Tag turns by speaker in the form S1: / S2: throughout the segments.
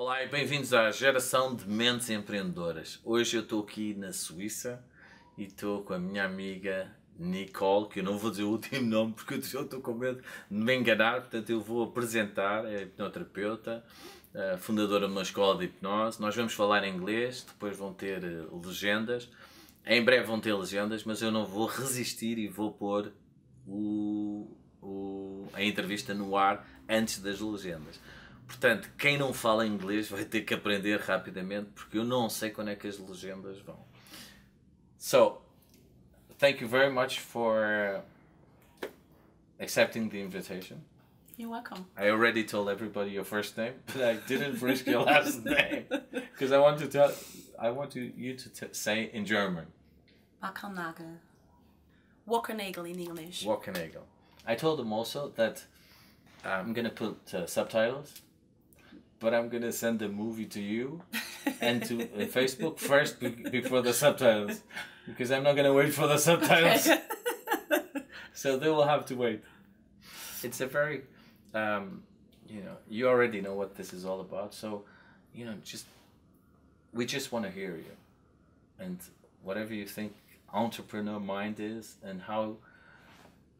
S1: Olá e bem-vindos à geração de mentes empreendedoras. Hoje eu estou aqui na Suíça e estou com a minha amiga Nicole, que eu não vou dizer o último nome porque eu estou com medo de me enganar, portanto eu vou apresentar, é hipnoterapeuta, fundadora de uma escola de hipnose. Nós vamos falar em inglês, depois vão ter legendas, em breve vão ter legendas, mas eu não vou resistir e vou pôr a entrevista no ar antes das legendas. Portanto, quem não fala inglês vai ter que aprender rapidamente porque eu não sei quando é que as legendas vão. So, thank you very much for accepting the invitation.
S2: You're welcome.
S1: I already told everybody your first name, but I didn't risk your last name because I want you to say in German.
S2: Wackelnagel. Wackelnagel in English.
S1: Wackelnagel. I told them also that I'm gonna put subtitles. But I'm gonna send the movie to you and to Facebook first before the subtitles, because I'm not gonna wait for the subtitles. Okay. So they will have to wait. It's a very, you already know what this is all about. So, we just want to hear you, and whatever you think entrepreneur mind is, and how,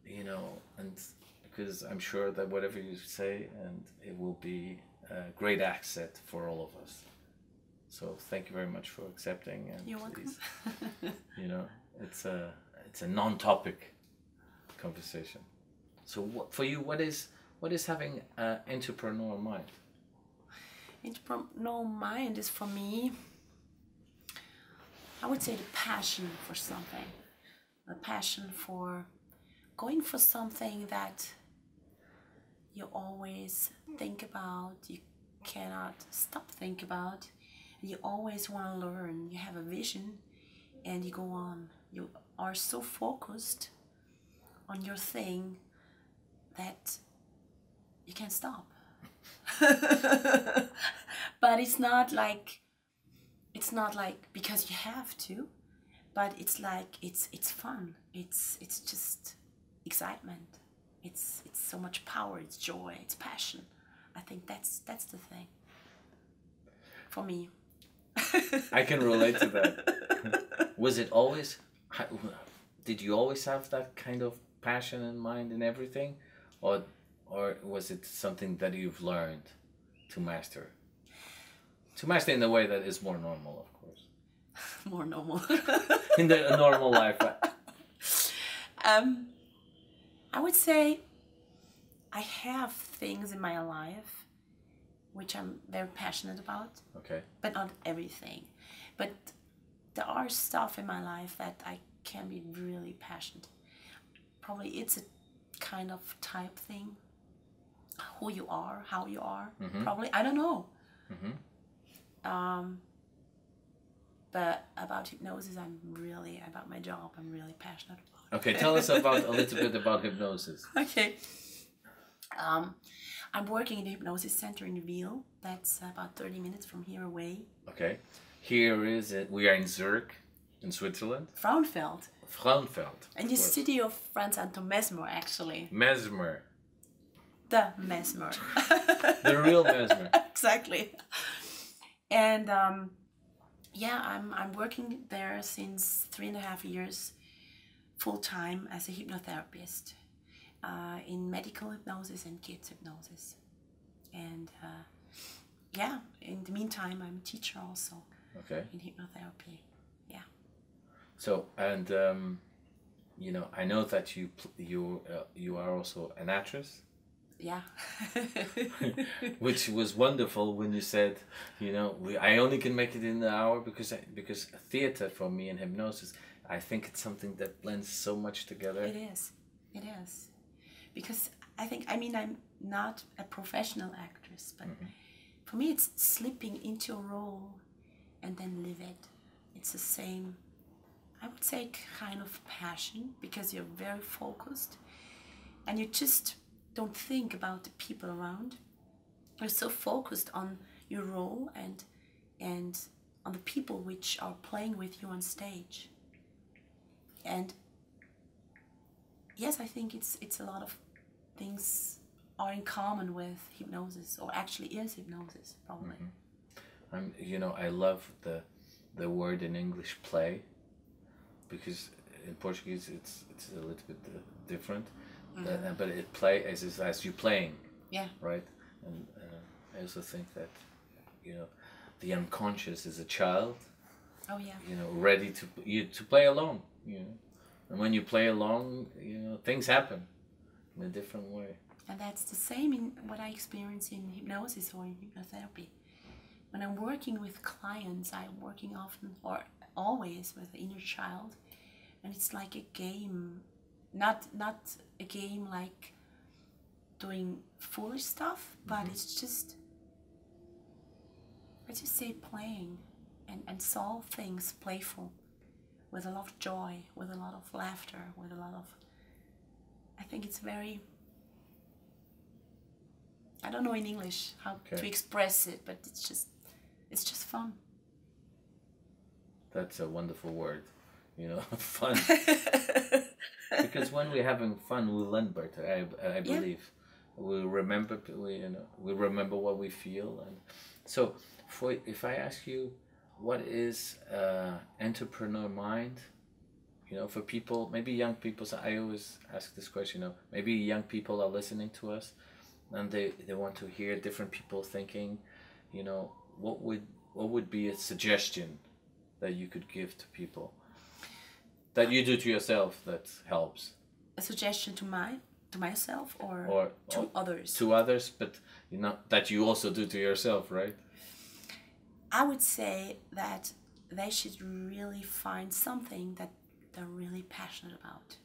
S1: and because I'm sure that whatever you say, and it will be a great asset for all of us. So thank you very much for accepting. And
S2: you're welcome.
S1: It's a non-topic conversation. So for you, what is having an entrepreneur mind?
S2: Entrepreneur mind is, for me, I would say, the passion for something, the passion for going for something that you always think about, you cannot stop think about, you always want to learn, you have a vision and you go on. You are so focused on your thing that you can't stop. But it's not like because you have to, but it's like it's fun. It's just excitement. It's so much power, it's joy, it's passion. I think that's the thing for me.
S1: I can relate to that. Was it always, did you always have that kind of passion in mind in everything? Or was it something that you've learned to master? To master in a way that is more normal, of course.
S2: More normal.
S1: In the normal life.
S2: I would say I have things in my life which I'm very passionate about. Okay. But not everything. But there are stuff in my life that I can be really passionate. Probably it's a kind of type thing. Who you are, how you are. Mm-hmm. Probably, I don't know. Mm-hmm. But about hypnosis, about my job, I'm really passionate about.
S1: Okay, tell us a little bit about hypnosis.
S2: Okay. I'm working in the hypnosis center in Wiel. That's about 30 minutes from here away.
S1: Okay. Here is it. We are in Zurich, in Switzerland.
S2: Frauenfeld.
S1: Frauenfeld.
S2: In the city of Franz Anton Mesmer, actually.
S1: Mesmer.
S2: The Mesmer.
S1: The real Mesmer.
S2: Exactly. And I'm working there since 3.5 years, full time as a hypnotherapist, in medical hypnosis and kids hypnosis. And in the meantime, I'm a teacher also. Okay. In hypnotherapy. Yeah.
S1: So, and I know that you are also an actress.
S2: Yeah.
S1: Which was wonderful when you said, I only can make it in the hour because theater for me and hypnosis, I think it's something that blends so much together.
S2: It is. Because I'm not a professional actress, but for me it's slipping into a role and then live it. It's the same, I would say, kind of passion, because you're very focused and you just don't think about the people around. You're so focused on your role and on the people which are playing with you on stage. And yes, I think it's a lot of things are in common with hypnosis, or actually is hypnosis, probably.
S1: I love the word in English play, because in Portuguese it's a little bit different. But it play as you playing.
S2: Yeah.
S1: Right. And I also think that the unconscious is a child.
S2: Oh yeah.
S1: Ready to play along. And when you play along, things happen in a different way.
S2: And that's the same in what I experience in hypnosis or in hypnotherapy. When I'm working with clients, I'm working often or always with the inner child, and it's like a game, not a game like doing foolish stuff, but it's just, let's just say, playing and solve things playful, with a lot of joy, with a lot of laughter, with a lot of, I think it's very, I don't know in English how to express it, but it's just fun.
S1: That's a wonderful word, fun. Because when we're having fun, we learn better. I believe we remember what we feel. And so, if I ask you, what is entrepreneur mind? For people, maybe young people. So I always ask this question. Maybe young people are listening to us, and they want to hear different people thinking. What would be a suggestion that you could give to people, that you do to yourself, that helps?
S2: A suggestion to myself or to others?
S1: To others, but that you also do to yourself, right?
S2: I would say that they should really find something that they're really passionate about.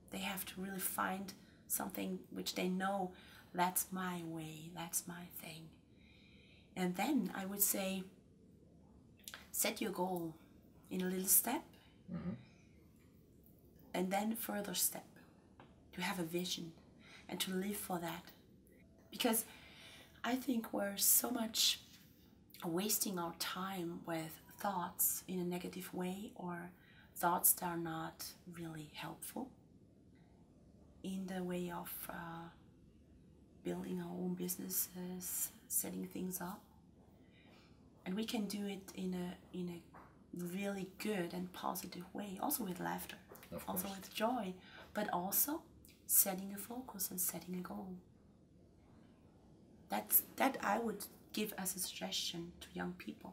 S2: They have to really find something which they know, that's my way, that's my thing. And then I would say, set your goal in a little step, and then further step, to have a vision and to live for that. Because I think we're so much wasting our time with thoughts in a negative way, or thoughts that are not really helpful in the way of building our own businesses, setting things up. And we can do it in a really good and positive way, also with laughter, also with joy, but also setting a focus and setting a goal. That I would give as a suggestion to young people,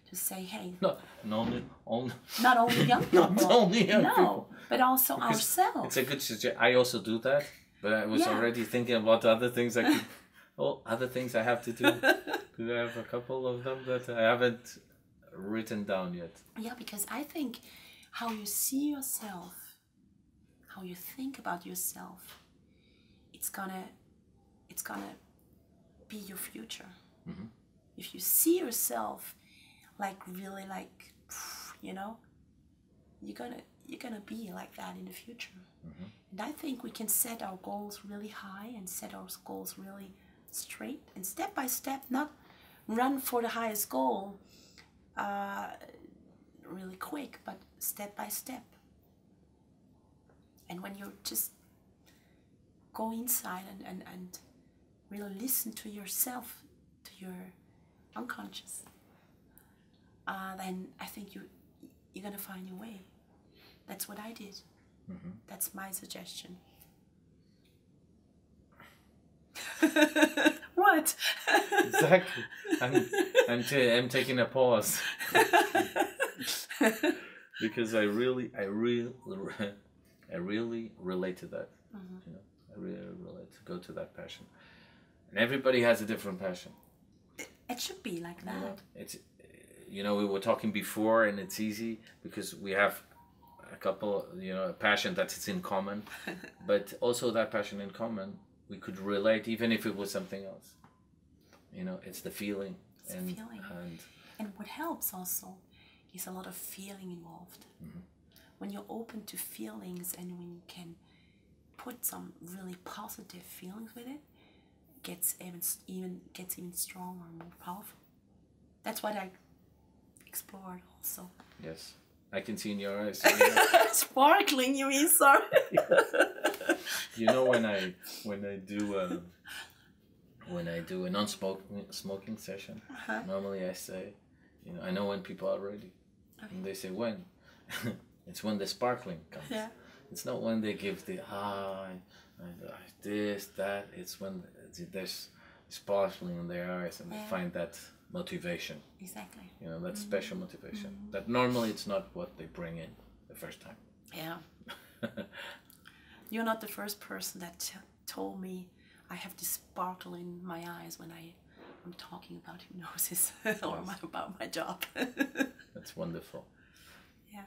S2: to say, hey,
S1: not only
S2: young people,
S1: not only young people,
S2: but also
S1: because
S2: ourselves.
S1: It's a good suggestion. I also do that, but I was already thinking about other things I could. Other things I have to do. Do I have a couple of them that I haven't written down yet? Yeah,
S2: because I think how you see yourself, how you think about yourself, it's gonna be your future. Mm-hmm. If you see yourself really you're gonna be like that in the future. Mm-hmm. And I think we can set our goals really high and set our goals really straight, and step by step, not run for the highest goal really quick, but step by step. And when you just go inside and really listen to yourself, to your unconscious, then I think you're gonna find your way. That's what I did. Mm-hmm. That's my suggestion. What?
S1: Exactly. I'm taking a pause because I really relate to that. Mm-hmm. I really relate to go to that passion, and everybody has a different passion.
S2: It should be like that.
S1: It's we were talking before, and it's easy because we have a couple, a passion that is in common, but also that passion in common, we could relate even if it was something else. It's the feeling.
S2: It's the feeling. And what helps also is a lot of feeling involved. Mm-hmm. When you're open to feelings and when you can put some really positive feelings with it, gets even stronger and more powerful. That's what I explored also.
S1: Yes. I can see in your eyes.
S2: Sparkling, you mean? Sorry.
S1: When I do when I do a non-smoking session, normally I say, you know, I know when people are ready. Okay. And they say when. It's when the sparkling comes. Yeah. It's not when they give the this, that. It's when there's sparkling in their eyes and they find that motivation. Exactly. You know, that special motivation. That normally it's not what they bring in the first time.
S2: Yeah. You're not the first person that told me I have this sparkle in my eyes when I'm talking about hypnosis or about my job.
S1: That's wonderful.
S2: Yeah.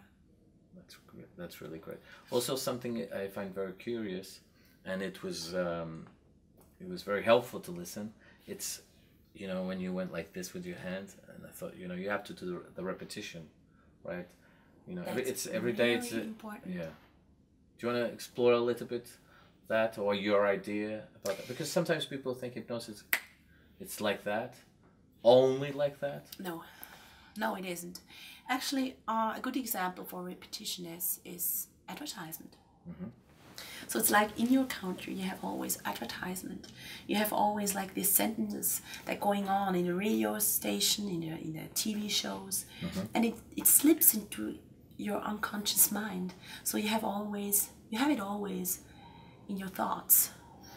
S1: That's great. That's really great. Also, something I find very curious, and it was very helpful to listen. It's, you know, when you went like this with your hand, and I thought, you know, you have to do the repetition, right? You know, every day. It's
S2: important.
S1: Yeah. Do you want to explore a little bit that, or your idea about that? Because sometimes people think hypnosis, it's like that, only like that.
S2: No, it isn't. Actually, a good example for repetition is advertisement. Mm-hmm. So it's like in your country, you have always advertisement. You have always like these sentences that going on in the radio station, in the TV shows, and it slips into your unconscious mind. So you have it always in your thoughts.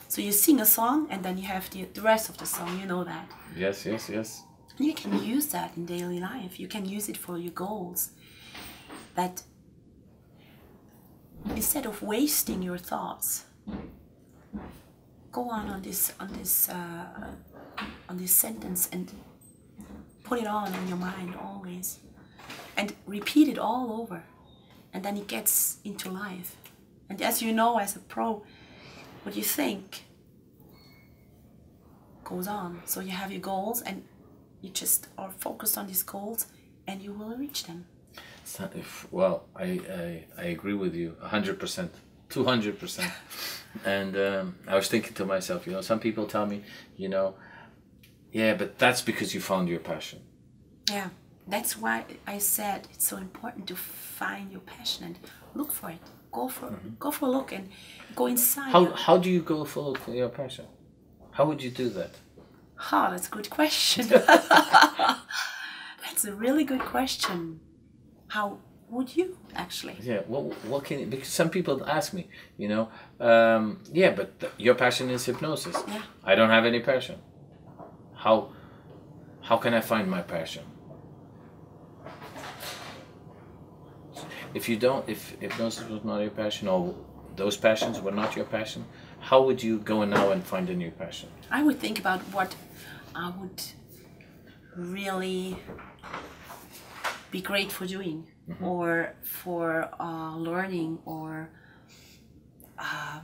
S2: So you sing a song and then you have the rest of the song, you know that.
S1: Yes.
S2: You can use that in daily life. You can use it for your goals. That instead of wasting your thoughts, go on this sentence and put it on in your mind always. And repeat it all over, and then it gets into life. And as you know, as a pro, what you think goes on. So you have your goals, and you just are focused on these goals, and you will reach them.
S1: Well, I agree with you 100%, 200%. And I was thinking to myself, you know, some people tell me, you know, yeah, but that's because you found your passion.
S2: Yeah. That's why I said it's so important to find your passion and look for it. Go for a look and go inside.
S1: How do you go for your passion? How would you do that?
S2: That's a good question. That's a really good question. How would you actually?
S1: Yeah. What can? Because some people ask me, you know, yeah, but your passion is hypnosis.
S2: Yeah.
S1: I don't have any passion. How can I find my passion? If hypnosis was not your passion, or those passions were not your passion, how would you go now and find a new passion?
S2: I would think about what I would really be great for doing, or for learning, or I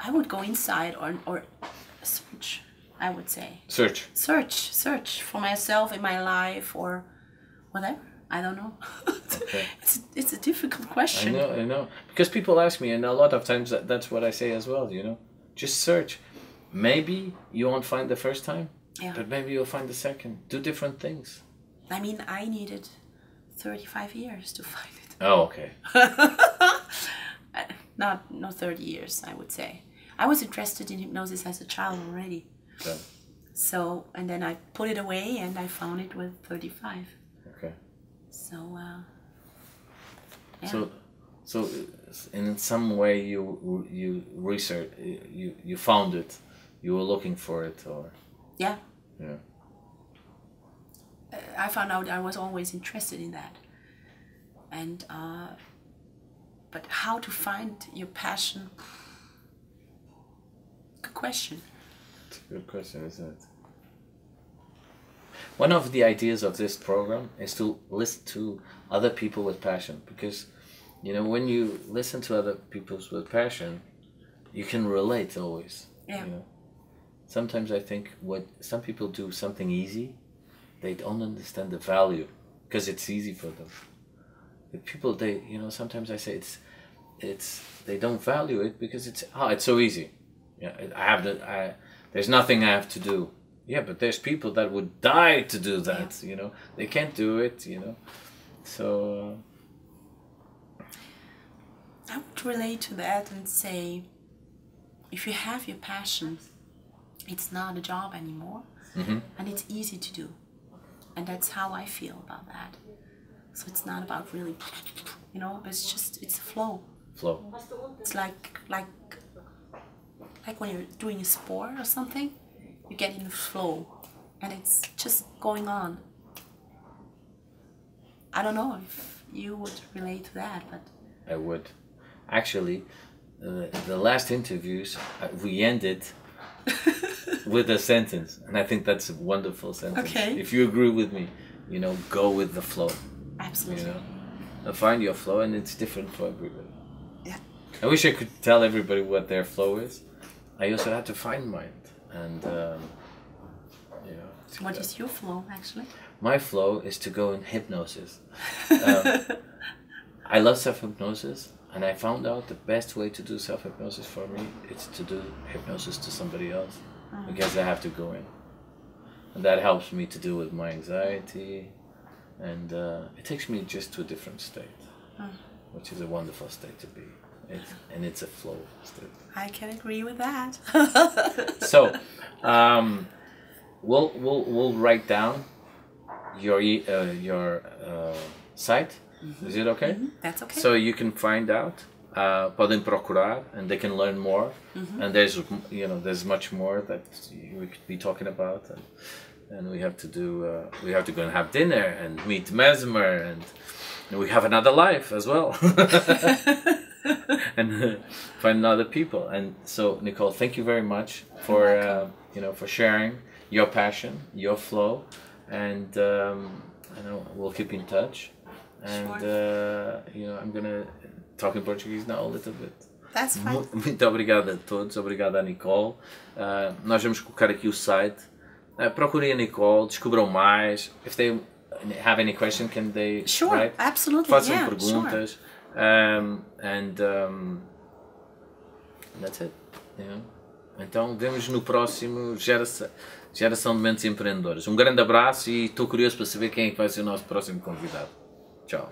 S2: would go inside or search. I would say search for myself in my life or whatever. I don't know. Okay. It's a difficult question.
S1: I know. Because people ask me, and a lot of times that's what I say as well, you know. Just search. Maybe you won't find the first time, but maybe you'll find the second. Do different things.
S2: I mean, I needed 35 years to find it.
S1: Oh, okay.
S2: Not 30 years, I would say. I was interested in hypnosis as a child already.
S1: Okay.
S2: So, and then I put it away and I found it with 35.
S1: Okay.
S2: So, yeah.
S1: So in some way you research, you found it, you were looking for it, or?
S2: Yeah.
S1: Yeah.
S2: I found out I was always interested in that. And, but how to find your passion? Good question.
S1: It's a good question, isn't it? One of the ideas of this program is to listen to other people with passion, because, you know, when you listen to other people with passion, you can relate always.
S2: Yeah.
S1: You know? Sometimes I think what some people do something easy, they don't understand the value because it's easy for them. The people, you know, sometimes I say they don't value it because it's so easy. Yeah, there's nothing I have to do. Yeah, but there's people that would die to do that, you know. They can't do it, you know. So
S2: I would relate to that and say, if you have your passion, it's not a job anymore, and it's easy to do, and that's how I feel about that. So it's not about really, you know, it's a flow.
S1: Flow.
S2: It's like when you're doing a sport or something, you get in the flow, and it's just going on. I don't know if you would relate to that, but
S1: I would. Actually, the last interviews we ended with a sentence, and I think that's a wonderful sentence.
S2: Okay.
S1: If you agree with me, you know, go with the flow.
S2: Absolutely.
S1: You know, find your flow, and it's different for everybody.
S2: Yeah.
S1: I wish I could tell everybody what their flow is. I also had to find mine, and you know.
S2: What is your flow, actually?
S1: My flow is to go in hypnosis. I love self-hypnosis, and I found out the best way to do self-hypnosis for me is to do hypnosis to somebody else, because I have to go in. And that helps me to deal with my anxiety, and it takes me just to a different state, which is a wonderful state to be. And it's a flow state.
S2: I can agree with that.
S1: So, we'll write down your site. Is it okay?
S2: That's okay.
S1: So you can find out. Podem procurar, and they can learn more. And there's much more that we could be talking about, and we have to do. We have to go and have dinner and meet Mesmer, and we have another life as well. And find other people. And so, Nicole, thank you very much for for sharing your passion, your flow, and we'll keep in touch. And
S2: Sure.
S1: I'm gonna talk in Portuguese now a little bit.
S2: That's fine.
S1: Muito obrigado a todos, obrigado a Nicole. Nós vamos colocar aqui o site. Procurem a Nicole, descubram mais. If they have any question, can they write?
S2: Absolutely.
S1: Façam perguntas.
S2: Sure.
S1: And that's it. Então, vemos no próximo Geração de Mentes Empreendedoras. Um grande abraço e estou curioso para saber quem é que vai ser o nosso próximo convidado. Tchau.